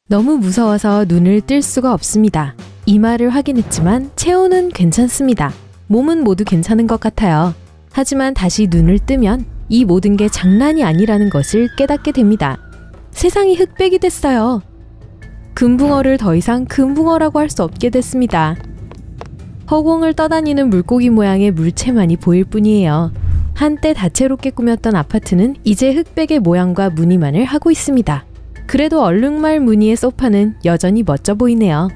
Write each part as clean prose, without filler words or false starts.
너무 무서워서 눈을 뜰 수가 없습니다. 이마를 확인했지만 체온은 괜찮습니다. 몸은 모두 괜찮은 것 같아요. 하지만 다시 눈을 뜨면 이 모든 게 장난이 아니라는 것을 깨닫게 됩니다. 세상이 흑백이 됐어요. 금붕어를 더 이상 금붕어라고 할 수 없게 됐습니다. 허공을 떠다니는 물고기 모양의 물체만이 보일 뿐이에요. 한때 다채롭게 꾸몄던 아파트는 이제 흑백의 모양과 무늬만을 하고 있습니다. 그래도 얼룩말 무늬의 소파는 여전히 멋져 보이네요.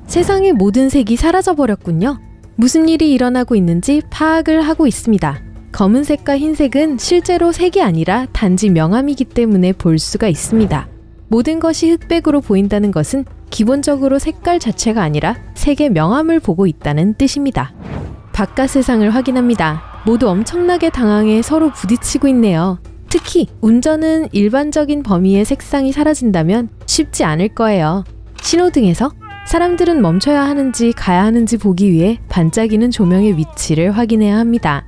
세상의 모든 색이 사라져버렸군요. 무슨 일이 일어나고 있는지 파악을 하고 있습니다. 검은색과 흰색은 실제로 색이 아니라 단지 명암이기 때문에 볼 수가 있습니다. 모든 것이 흑백으로 보인다는 것은 기본적으로 색깔 자체가 아니라 색의 명암을 보고 있다는 뜻입니다. 바깥 세상을 확인합니다. 모두 엄청나게 당황해 서로 부딪히고 있네요. 특히 운전은 일반적인 범위의 색상이 사라진다면 쉽지 않을 거예요. 신호등에서 사람들은 멈춰야 하는지 가야 하는지 보기 위해 반짝이는 조명의 위치를 확인해야 합니다.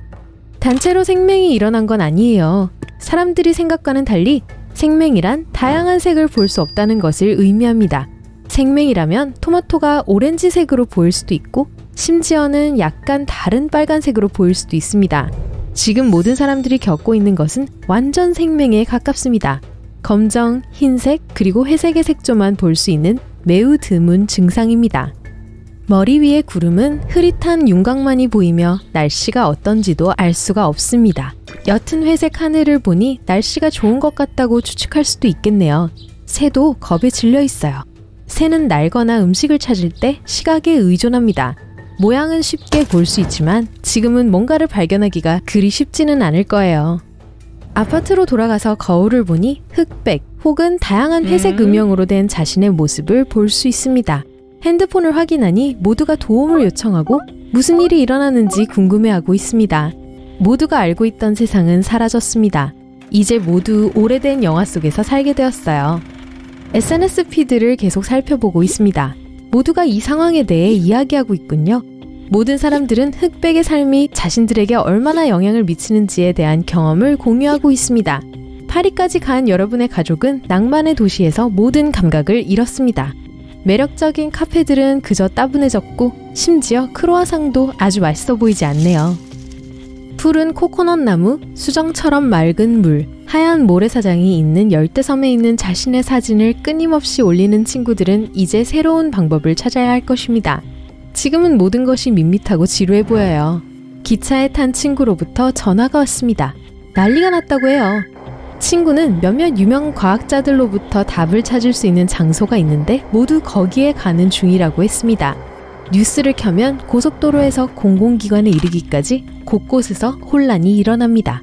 단체로 생맹이 일어난 건 아니에요. 사람들이 생각과는 달리 생맹이란 다양한 색을 볼 수 없다는 것을 의미합니다. 생맹이라면 토마토가 오렌지색으로 보일 수도 있고 심지어는 약간 다른 빨간색으로 보일 수도 있습니다. 지금 모든 사람들이 겪고 있는 것은 완전 생맹에 가깝습니다. 검정, 흰색, 그리고 회색의 색조만 볼 수 있는 매우 드문 증상입니다. 머리 위의 구름은 흐릿한 윤곽만이 보이며 날씨가 어떤지도 알 수가 없습니다. 옅은 회색 하늘을 보니 날씨가 좋은 것 같다고 추측할 수도 있겠네요. 새도 겁에 질려 있어요. 새는 날거나 음식을 찾을 때 시각에 의존합니다. 모양은 쉽게 볼 수 있지만 지금은 뭔가를 발견하기가 그리 쉽지는 않을 거예요. 아파트로 돌아가서 거울을 보니 흑백 혹은 다양한 회색 음영으로 된 자신의 모습을 볼 수 있습니다. 핸드폰을 확인하니 모두가 도움을 요청하고 무슨 일이 일어나는지 궁금해하고 있습니다. 모두가 알고 있던 세상은 사라졌습니다. 이제 모두 오래된 영화 속에서 살게 되었어요. SNS 피드를 계속 살펴보고 있습니다. 모두가 이 상황에 대해 이야기하고 있군요. 모든 사람들은 흑백의 삶이 자신들에게 얼마나 영향을 미치는지에 대한 경험을 공유하고 있습니다. 파리까지 간 여러분의 가족은 낭만의 도시에서 모든 감각을 잃었습니다. 매력적인 카페들은 그저 따분해졌고 심지어 크로아상도 아주 맛있어 보이지 않네요. 푸른 코코넛 나무, 수정처럼 맑은 물, 하얀 모래사장이 있는 열대섬에 있는 자신의 사진을 끊임없이 올리는 친구들은 이제 새로운 방법을 찾아야 할 것입니다. 지금은 모든 것이 밋밋하고 지루해 보여요. 기차에 탄 친구로부터 전화가 왔습니다. 난리가 났다고 해요. 친구는 몇몇 유명 과학자들로부터 답을 찾을 수 있는 장소가 있는데 모두 거기에 가는 중이라고 했습니다. 뉴스를 켜면 고속도로에서 공공기관에 이르기까지 곳곳에서 혼란이 일어납니다.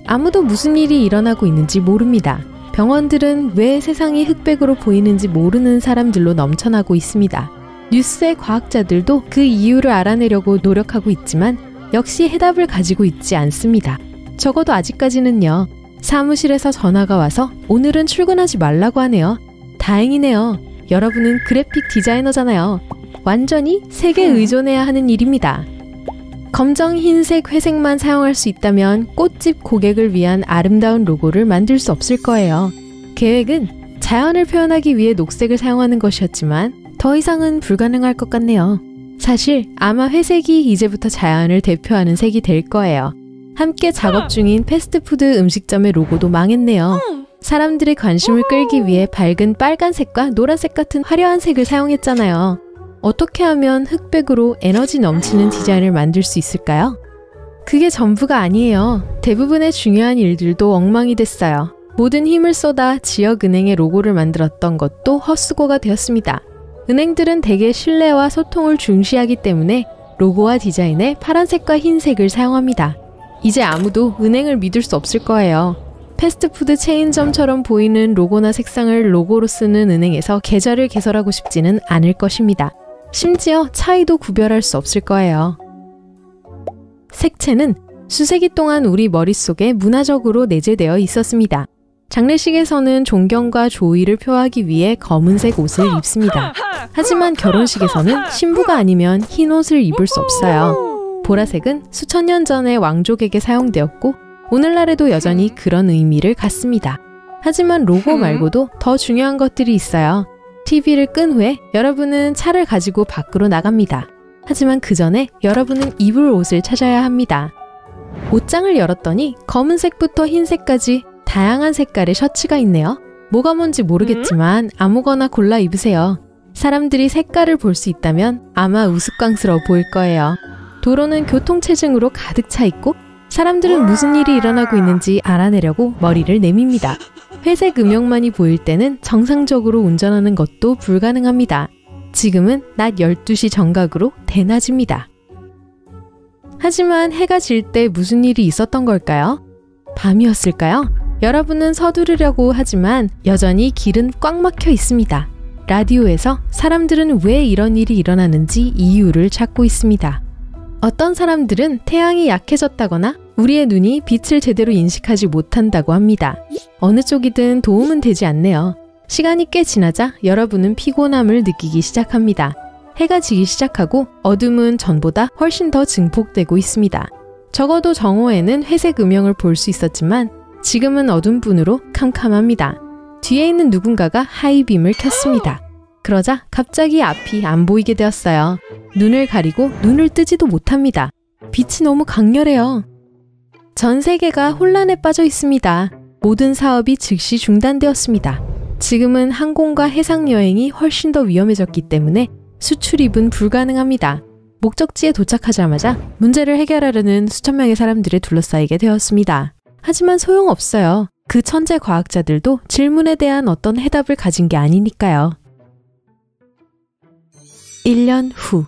아무도 무슨 일이 일어나고 있는지 모릅니다. 병원들은 왜 세상이 흑백으로 보이는지 모르는 사람들로 넘쳐나고 있습니다. 뉴스의 과학자들도 그 이유를 알아내려고 노력하고 있지만 역시 해답을 가지고 있지 않습니다. 적어도 아직까지는요. 사무실에서 전화가 와서 오늘은 출근하지 말라고 하네요. 다행이네요. 여러분은 그래픽 디자이너잖아요. 완전히 색에 의존해야 하는 일입니다. 검정, 흰색, 회색만 사용할 수 있다면 꽃집 고객을 위한 아름다운 로고를 만들 수 없을 거예요. 계획은 자연을 표현하기 위해 녹색을 사용하는 것이었지만 더 이상은 불가능할 것 같네요. 사실 아마 회색이 이제부터 자연을 대표하는 색이 될 거예요. 함께 작업 중인 패스트푸드 음식점의 로고도 망했네요. 사람들의 관심을 끌기 위해 밝은 빨간색과 노란색 같은 화려한 색을 사용했잖아요. 어떻게 하면 흑백으로 에너지 넘치는 디자인을 만들 수 있을까요? 그게 전부가 아니에요. 대부분의 중요한 일들도 엉망이 됐어요. 모든 힘을 쏟아 지역은행의 로고를 만들었던 것도 헛수고가 되었습니다. 은행들은 대개 신뢰와 소통을 중시하기 때문에 로고와 디자인에 파란색과 흰색을 사용합니다. 이제 아무도 은행을 믿을 수 없을 거예요. 패스트푸드 체인점처럼 보이는 로고나 색상을 로고로 쓰는 은행에서 계좌를 개설하고 싶지는 않을 것입니다. 심지어 차이도 구별할 수 없을 거예요. 색채는 수세기 동안 우리 머릿속에 문화적으로 내재되어 있었습니다. 장례식에서는 존경과 조의를 표하기 위해 검은색 옷을 입습니다. 하지만 결혼식에서는 신부가 아니면 흰 옷을 입을 수 없어요. 보라색은 수천 년 전에 왕족에게 사용되었고 오늘날에도 여전히 그런 의미를 갖습니다. 하지만 로고 말고도 더 중요한 것들이 있어요. TV를 끈 후에 여러분은 차를 가지고 밖으로 나갑니다. 하지만 그 전에 여러분은 입을 옷을 찾아야 합니다. 옷장을 열었더니 검은색부터 흰색까지 다양한 색깔의 셔츠가 있네요. 뭐가 뭔지 모르겠지만 아무거나 골라 입으세요. 사람들이 색깔을 볼 수 있다면 아마 우스꽝스러워 보일 거예요. 도로는 교통체증으로 가득 차 있고 사람들은 무슨 일이 일어나고 있는지 알아내려고 머리를 내밉니다. 회색 음영만이 보일 때는 정상적으로 운전하는 것도 불가능합니다. 지금은 낮 12시 정각으로 대낮입니다. 하지만 해가 질 때 무슨 일이 있었던 걸까요? 밤이었을까요? 여러분은 서두르려고 하지만 여전히 길은 꽉 막혀 있습니다. 라디오에서 사람들은 왜 이런 일이 일어나는지 이유를 찾고 있습니다. 어떤 사람들은 태양이 약해졌다거나 우리의 눈이 빛을 제대로 인식하지 못한다고 합니다. 어느 쪽이든 도움은 되지 않네요. 시간이 꽤 지나자 여러분은 피곤함을 느끼기 시작합니다. 해가 지기 시작하고 어둠은 전보다 훨씬 더 증폭되고 있습니다. 적어도 정오에는 회색 음영을 볼 수 있었지만 지금은 어두운 분으로 캄캄합니다. 뒤에 있는 누군가가 하이빔을 켰습니다. 그러자 갑자기 앞이 안 보이게 되었어요. 눈을 가리고 눈을 뜨지도 못합니다. 빛이 너무 강렬해요. 전 세계가 혼란에 빠져 있습니다. 모든 사업이 즉시 중단되었습니다. 지금은 항공과 해상 여행이 훨씬 더 위험해졌기 때문에 수출입은 불가능합니다. 목적지에 도착하자마자 문제를 해결하려는 수천 명의 사람들에 둘러싸이게 되었습니다. 하지만 소용없어요. 그 천재 과학자들도 질문에 대한 어떤 해답을 가진 게 아니니까요. 1년 후.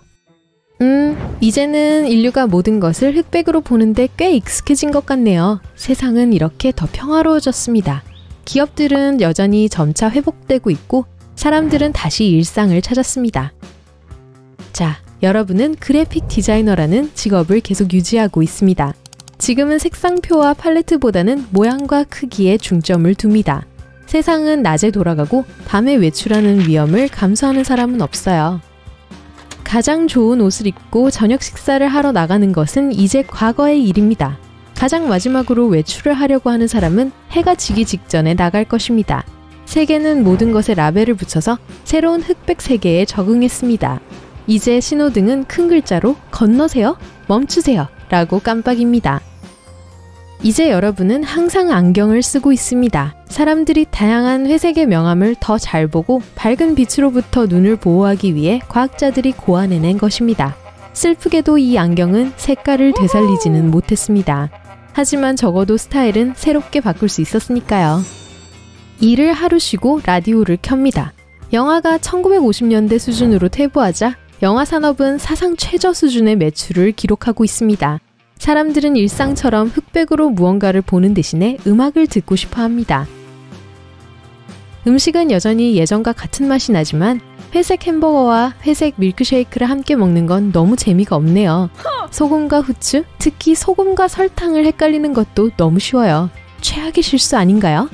이제는 인류가 모든 것을 흑백으로 보는데 꽤 익숙해진 것 같네요. 세상은 이렇게 더 평화로워졌습니다. 기업들은 여전히 점차 회복되고 있고 사람들은 다시 일상을 찾았습니다. 자, 여러분은 그래픽 디자이너라는 직업을 계속 유지하고 있습니다. 지금은 색상표와 팔레트보다는 모양과 크기에 중점을 둡니다. 세상은 낮에 돌아가고 밤에 외출하는 위험을 감수하는 사람은 없어요. 가장 좋은 옷을 입고 저녁 식사를 하러 나가는 것은 이제 과거의 일입니다. 가장 마지막으로 외출을 하려고 하는 사람은 해가 지기 직전에 나갈 것입니다. 세계는 모든 것에 라벨을 붙여서 새로운 흑백 세계에 적응했습니다. 이제 신호등은 큰 글자로 건너세요, 멈추세요 라고 깜빡입니다. 이제 여러분은 항상 안경을 쓰고 있습니다. 사람들이 다양한 회색의 명암을 더 잘 보고 밝은 빛으로부터 눈을 보호하기 위해 과학자들이 고안해낸 것입니다. 슬프게도 이 안경은 색깔을 되살리지는 못했습니다. 하지만 적어도 스타일은 새롭게 바꿀 수 있었으니까요. 일을 하루 쉬고 라디오를 켭니다. 영화가 1950년대 수준으로 퇴보하자 영화 산업은 사상 최저 수준의 매출을 기록하고 있습니다. 사람들은 일상처럼 흑백으로 무언가를 보는 대신에 음악을 듣고 싶어 합니다. 음식은 여전히 예전과 같은 맛이 나지만 회색 햄버거와 회색 밀크쉐이크를 함께 먹는 건 너무 재미가 없네요. 소금과 후추, 특히 소금과 설탕을 헷갈리는 것도 너무 쉬워요. 최악의 실수 아닌가요?